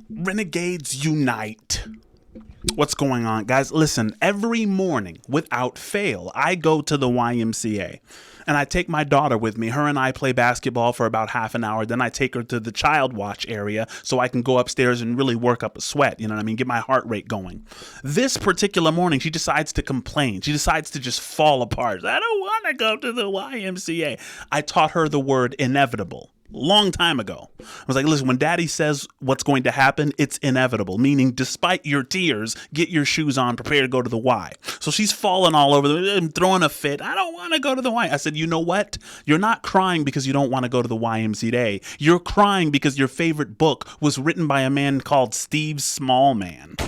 Renegades unite. What's going on, guys? Listen, every morning, without fail, I go to the YMCA. And I take my daughter with me. Her and I play basketball for about half an hour. Then I take her to the child watch area so I can go upstairs and really work up a sweat. You know what I mean? Get my heart rate going. This particular morning, she decides to complain. She decides to just fall apart. I don't want to go to the YMCA. I taught her the word inevitable. Long time ago. I was like, listen, when daddy says what's going to happen, it's inevitable. Meaning, despite your tears, get your shoes on, prepare to go to the Y. So she's falling all over and throwing a fit. I don't want to go to the Y. I said, you know what? You're not crying because you don't want to go to the YMCA. You're crying because your favorite book was written by a man called Steve Smallman.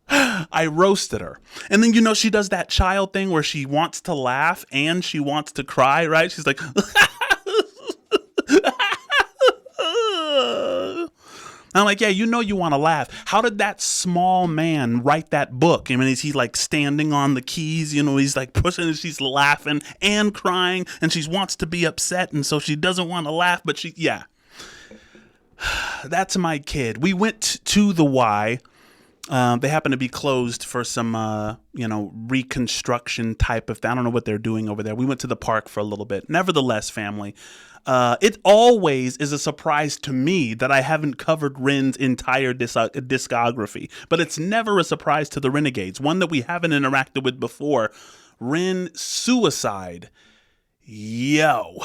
I roasted her. And then, she does that child thing where she wants to laugh and she wants to cry, right? She's like, I'm like, yeah, you want to laugh. How did that small man write that book? I mean, is he like standing on the keys? He's like pushing and she's laughing and crying and she wants to be upset. And so she doesn't want to laugh, but yeah. That's my kid. We went to the Y. They happen to be closed for some, reconstruction type of thing. I don't know what they're doing over there. We went to the park for a little bit. Nevertheless, family, it always is a surprise to me that I haven't covered Ren's entire discography. But it's never a surprise to the Renegades. One that we haven't interacted with before. Ren-Suicide. Yo.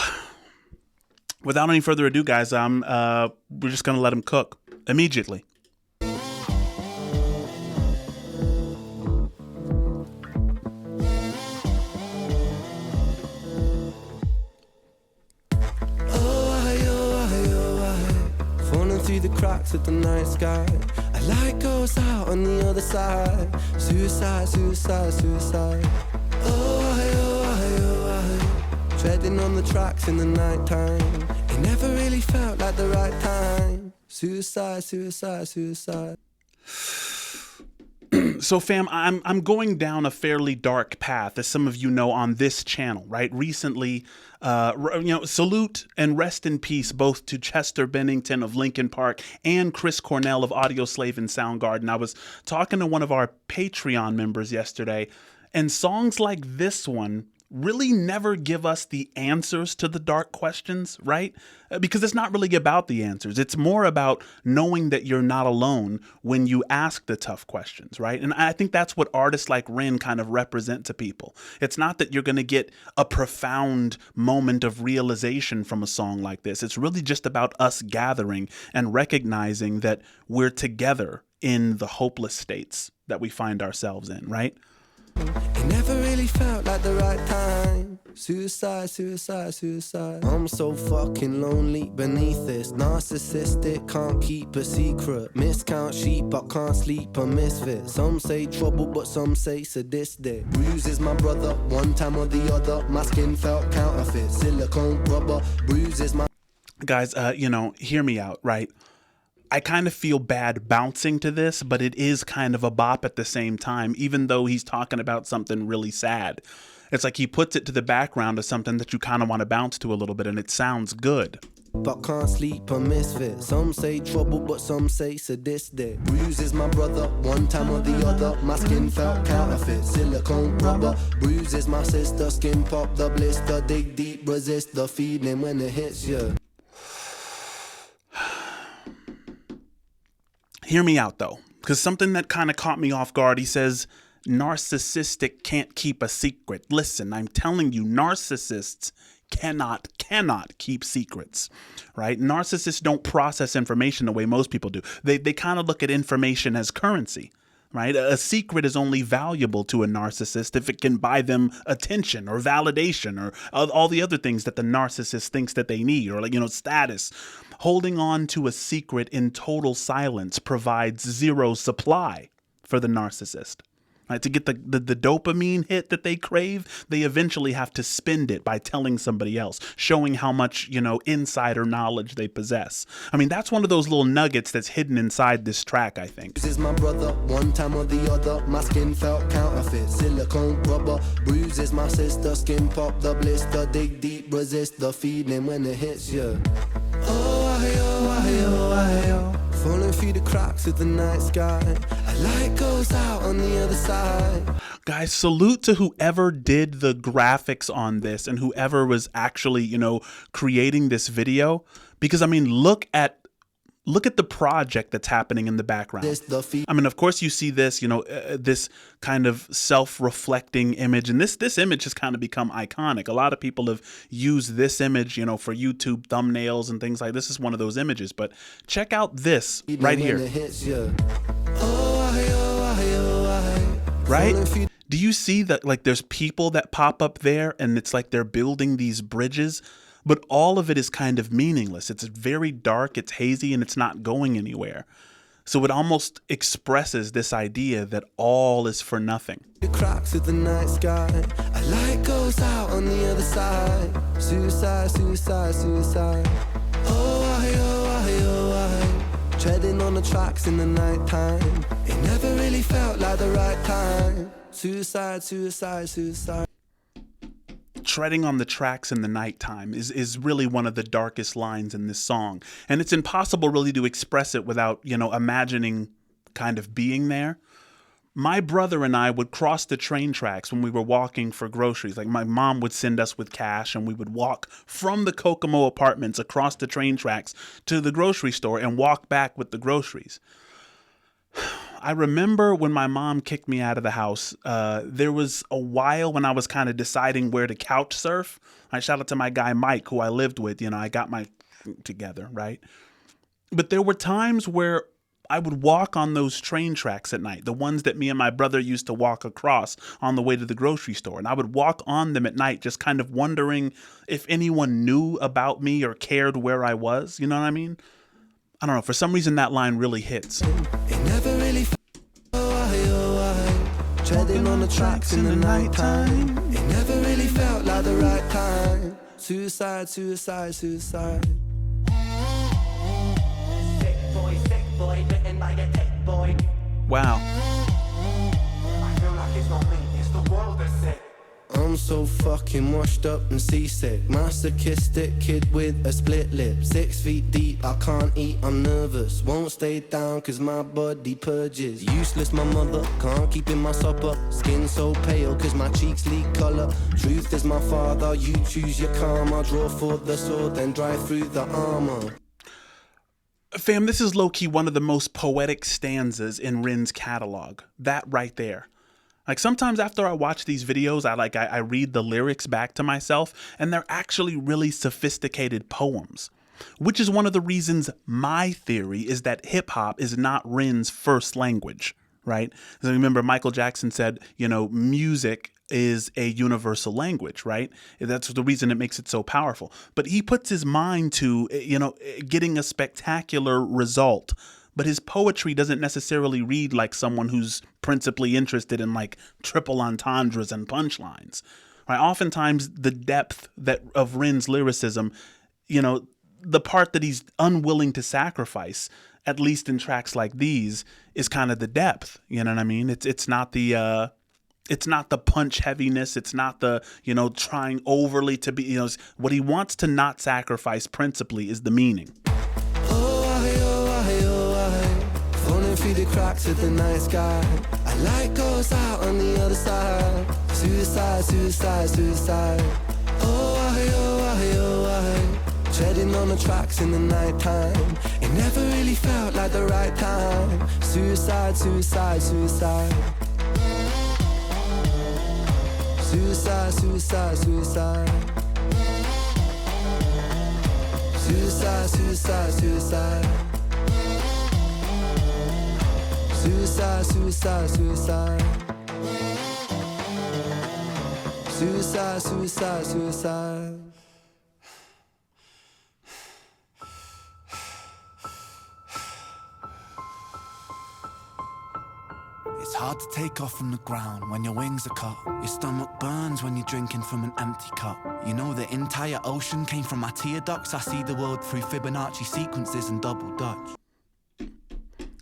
Without any further ado, guys, we're just going to let him cook immediately. The cracks of the night sky, a light goes out on the other side. Suicide, suicide, suicide. Oh, treading on the tracks in the night time. It never really felt like the right time. Suicide, suicide, suicide. So, fam, I'm going down a fairly dark path, as some of you know, on this channel, right? Recently, salute and rest in peace both to Chester Bennington of Linkin Park and Chris Cornell of Audioslave and Soundgarden. I was talking to one of our Patreon members yesterday, and songs like this one really never give us the answers to the dark questions, right? Because it's not really about the answers. It's more about knowing that you're not alone when you ask the tough questions, right? And I think that's what artists like Ren kind of represent to people. It's not that you're going to get a profound moment of realization from a song like this. It's really just about us gathering and recognizing that we're together in the hopeless states that we find ourselves in, right? It never really felt like the right time. Suicide, suicide, suicide. I'm so fucking lonely beneath this. Narcissistic, can't keep a secret. Miscount sheep, but can't sleep, a misfit. Some say trouble, but some say sadistic. Bruises my brother, one time or the other. My skin felt counterfeit. Silicone rubber, bruises my... Guys, hear me out, right? I kind of feel bad bouncing to this, but it is kind of a bop at the same time, even though he's talking about something really sad. It's like he puts it to the background of something that you kind of want to bounce to a little bit, and it sounds good. But can't sleep, a misfit. Some say trouble, but some say sadistic. Bruises my brother, one time or the other. My skin felt counterfeit. Silicone rubber. Bruises my sister, skin pop the blister. Dig deep, resist the feeling when it hits you. Hear me out, though, because something that kind of caught me off guard. He says, narcissistic can't keep a secret. Listen, I'm telling you, narcissists cannot keep secrets, right? Narcissists don't process information the way most people do. They kind of look at information as currency, right? A secret is only valuable to a narcissist if it can buy them attention or validation or all the other things that the narcissist thinks that they need, or status. Holding on to a secret in total silence provides zero supply for the narcissist. Right? To get the dopamine hit that they crave, they eventually have to spend it by telling somebody else, showing how much, insider knowledge they possess. I mean, that's one of those little nuggets that's hidden inside this track, I think. This is my brother, one time or the other. My skin felt counterfeit, silicone rubber. Bruises my sister, skin pop the blister. Dig deep, resist the feeling when it hits you. Oh, falling through the cracks of the night sky. A light goes out on the other side. Guys, salute to whoever did the graphics on this and whoever was actually, creating this video. Because, I mean, look at the project that's happening in the background. I mean, of course, you see this, this kind of self-reflecting image. And this image has kind of become iconic. A lot of people have used this image, for YouTube thumbnails and things like this. Is one of those images. But check out this right here. Right? Do you see that, like, there's people that pop up there and it's like they're building these bridges? But all of it is kind of meaningless. It's very dark, it's hazy, and it's not going anywhere. So it almost expresses this idea that all is for nothing. The cracks of the night sky, a light goes out on the other side. Suicide, suicide, suicide. Oh, treading on the tracks in the night time. It never really felt like the right time. Suicide, suicide, suicide. Treading on the tracks in the nighttime is really one of the darkest lines in this song. And it's impossible really to express it without, imagining kind of being there. My brother and I would cross the train tracks when we were walking for groceries. Like, my mom would send us with cash and we would walk from the Kokomo apartments across the train tracks to the grocery store and walk back with the groceries. I remember when my mom kicked me out of the house, there was a while when I was kind of deciding where to couch surf. I shout out to my guy, Mike, who I lived with. I got my together, right? But there were times where I would walk on those train tracks at night, the ones that me and my brother used to walk across on the way to the grocery store. And I would walk on them at night, just kind of wondering if anyone knew about me or cared where I was. You know what I mean? I don't know. For some reason, that line really hits. It never really treading on the tracks in the night time. It never really felt like the right time. Suicide, suicide, suicide. Sick boy, bitten by a tech boy. Wow. I feel like it's not me, it's the world that's sick. I'm so fucking washed up and seasick. Masochistic kid with a split lip. 6 feet deep, I can't eat, I'm nervous. Won't stay down cause my body purges. Useless my mother, can't keep in my supper. Skin so pale cause my cheeks leak colour. Truth is my father, you choose your karma. Draw for the sword, then drive through the armor. Fam, this is low-key one of the most poetic stanzas in Ren's catalog. That right there. Like, sometimes after I watch these videos, I read the lyrics back to myself, and they're actually really sophisticated poems, which is one of the reasons my theory is that hip hop is not Ren's first language, right? So remember, Michael Jackson said, music is a universal language, right? That's the reason it makes it so powerful. But he puts his mind to, getting a spectacular result. But his poetry doesn't necessarily read like someone who's principally interested in like triple entendres and punchlines. Right? Oftentimes the depth of Ren's lyricism, the part that he's unwilling to sacrifice, at least in tracks like these, is kind of the depth. You know what I mean? It's not the punch heaviness. It's not the, trying overly to be, what he wants to not sacrifice principally is the meaning. Through the cracks of the night sky, a light goes out on the other side. Suicide, suicide, suicide. Oh, treading on the tracks in the night time. It never really felt like the right time. Suicide, suicide, suicide. Suicide, suicide, suicide. Suicide, suicide, suicide. Suicide, suicide, suicide. Suicide, suicide, suicide. It's hard to take off from the ground when your wings are cut. Your stomach burns when you're drinking from an empty cup. You know the entire ocean came from my tear ducts. I see the world through Fibonacci sequences and double Dutch.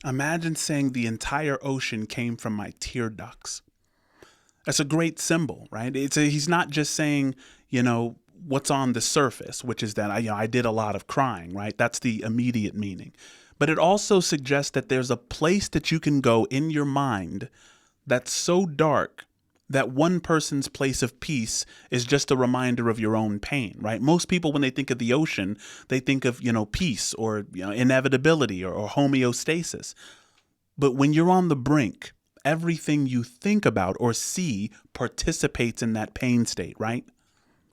Imagine saying the entire ocean came from my tear ducts. That's a great symbol, right? He's not just saying, what's on the surface, which is that I did a lot of crying, right? That's the immediate meaning. but it also suggests that there's a place that you can go in your mind that's so dark that one person's place of peace is just a reminder of your own pain, right? Most people, when they think of the ocean, they think of, peace or inevitability or homeostasis. But when you're on the brink, everything you think about or see participates in that pain state, right?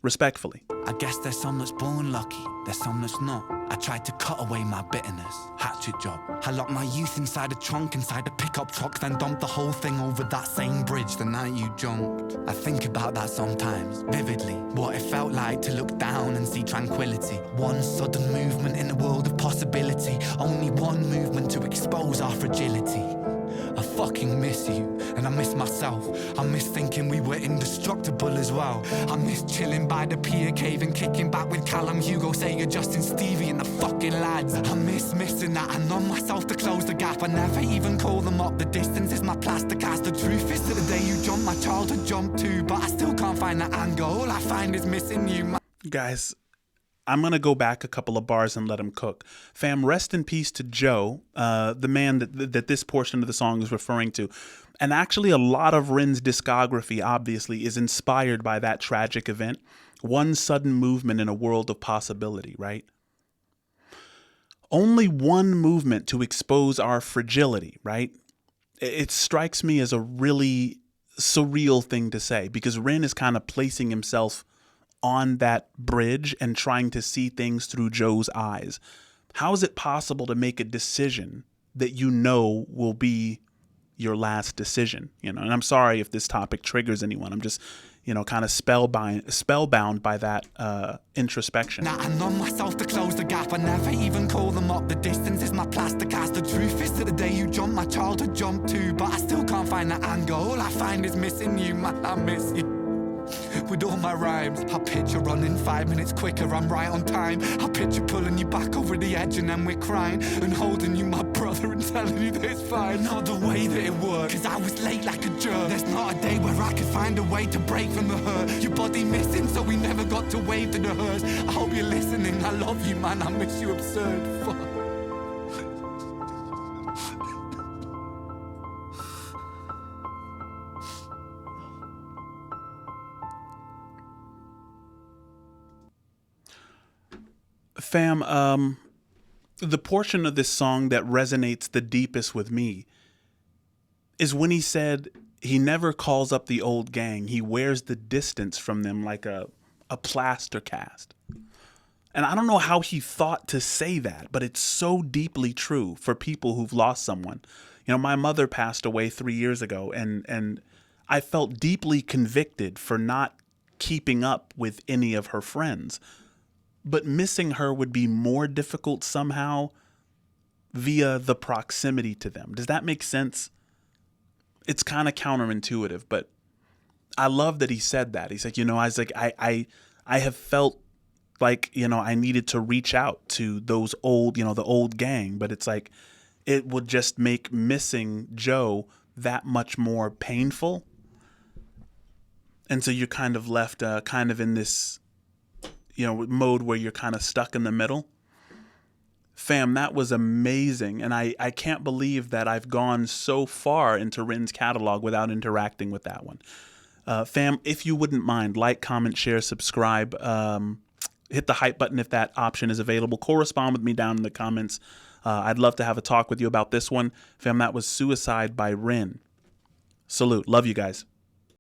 Respectfully. I guess there's some that's born lucky, there's some that's not. I tried to cut away my bitterness, hatchet job. I locked my youth inside a trunk, inside a pickup truck, then dumped the whole thing over that same bridge the night you jumped. I think about that sometimes, vividly, what it felt like to look down and see tranquility. One sudden movement in a world of possibility, only one movement to expose our fragility. I fucking miss you, and I miss myself. I miss thinking we were indestructible as well. I miss chilling by the pier cave and kicking back with Callum, Hugo, Sager, Justin, Stevie and the fucking lads. I miss missing that. I numb myself to close the gap. I never even call them up. The distance is my plastic ass. The truth is that the day you jumped, my childhood jumped too. But I still can't find that anger. All I find is missing you. Guys, I'm going to go back a couple of bars and let him cook. Fam, rest in peace to Joe, the man that this portion of the song is referring to. And actually, a lot of Ren's discography, obviously, is inspired by that tragic event. One sudden movement in a world of possibility, right? Only one movement to expose our fragility, right? It strikes me as a really surreal thing to say, because Ren is kind of placing himself on that bridge and trying to see things through Joe's eyes. How is it possible to make a decision that will be your last decision? And I'm sorry if this topic triggers anyone. I'm just, kind of spellbound by that introspection. Now I numb myself to close the gap. I never even call them up. The distance is my plastic ass. The truth is that the day you jumped, my childhood jumped too. But I still can't find that anger. All I find is missing you, man. I miss you. With all my rhymes, I picture running 5 minutes quicker, I'm right on time. I picture pulling you back over the edge and then we're crying and holding you, my brother, and telling you that it's fine. Not the way that it worked, cause I was late like a jerk. There's not a day where I could find a way to break from the hurt. Your body missing, so we never got to wave to the hearse. I hope you're listening, I love you, man, I miss you absurd. Fuck. Fam, the portion of this song that resonates the deepest with me is when he said he never calls up the old gang. He wears the distance from them like a plaster cast. And I don't know how he thought to say that, but it's so deeply true for people who've lost someone. My mother passed away 3 years ago, and I felt deeply convicted for not keeping up with any of her friends. But missing her would be more difficult somehow via the proximity to them. Does that make sense? It's kind of counterintuitive, but I love that he said that. He's like, I have felt like, I needed to reach out to those old, the old gang, but it's like, it would just make missing Joe that much more painful. And so you're kind of left kind of in this, mode where you're kind of stuck in the middle. Fam, that was amazing. And I can't believe that I've gone so far into Ren's catalog without interacting with that one. Fam, if you wouldn't mind, like, comment, share, subscribe, hit the hype button if that option is available. Correspond with me down in the comments. I'd love to have a talk with you about this one. Fam, that was Suicide by Ren. Salute. Love you guys.